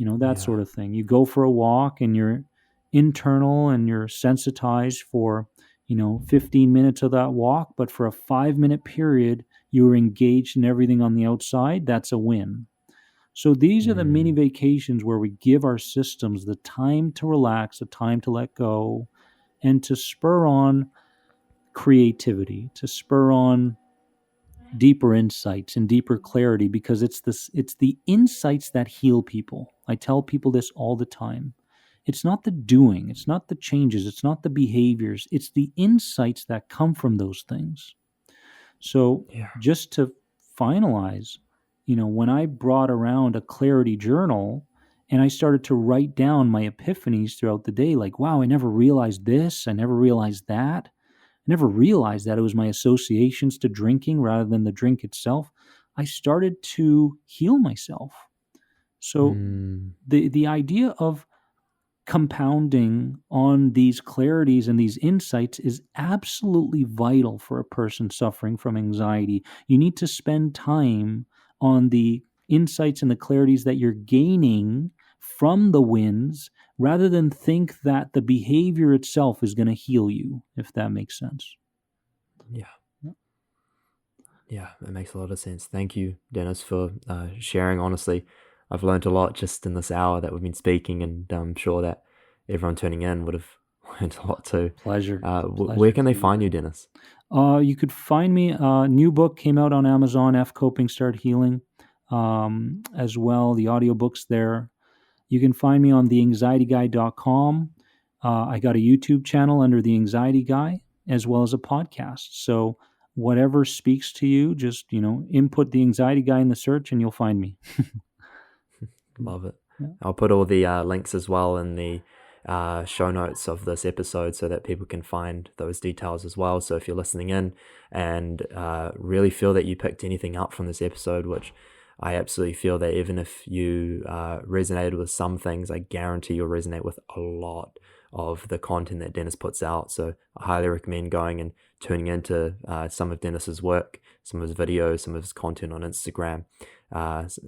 That Yeah. sort of thing. You go for a walk and you're internal and you're sensitized for 15 minutes of that walk, but for a 5 minute period you were engaged in everything on the outside. That's a win. So these are the mini Mm. vacations where we give our systems the time to relax, the time to let go, and to spur on creativity, to spur on deeper insights and deeper clarity, because it's the insights that heal people. I tell people this all the time. It's not the doing, it's not the changes, it's not the behaviors, it's the insights that come from those things. So Yeah. just to finalize, when I brought around a clarity journal and I started to write down my epiphanies throughout the day, like, wow, I never realized this, I never realized that, I never realized that it was my associations to drinking rather than the drink itself. I started to heal myself. So Mm. the idea of compounding on these clarities and these insights is absolutely vital for a person suffering from anxiety. You need to spend time on the insights and the clarities that you're gaining from the wins rather than think that the behavior itself is going to heal you, if that makes sense. Yeah. Yeah, that makes a lot of sense. Thank you, Dennis, for sharing. Honestly, I've learned a lot just in this hour that we've been speaking, and I'm sure that everyone tuning in would have learned a lot too. Pleasure. Where Pleasure can to they be find here. you, Dennis? You could find me. New book came out on Amazon, F Coping Start Healing, as well. The audiobook's there. You can find me on theanxietyguy.com. I got a YouTube channel under The Anxiety Guy, as well as a podcast. So whatever speaks to you, just, input The Anxiety Guy in the search and you'll find me. Love it. Yeah. I'll put all the links as well in the show notes of this episode so that people can find those details as well. So if you're listening in and really feel that you picked anything up from this episode, which I absolutely feel that even if you resonated with some things, I guarantee you'll resonate with a lot of the content that Dennis puts out. So I highly recommend going and tuning into some of Dennis's work, some of his videos, some of his content on Instagram,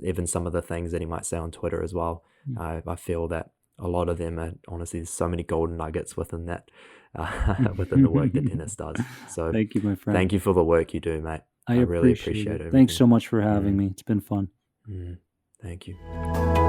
even some of the things that he might say on Twitter as well. I feel that a lot of them are, honestly, there's so many golden nuggets within that, within the work that Dennis does. So Thank you, my friend. thank you for the work you do, mate. I really appreciate appreciate it. everything. Thanks so much for having me. It's been fun. Thank you.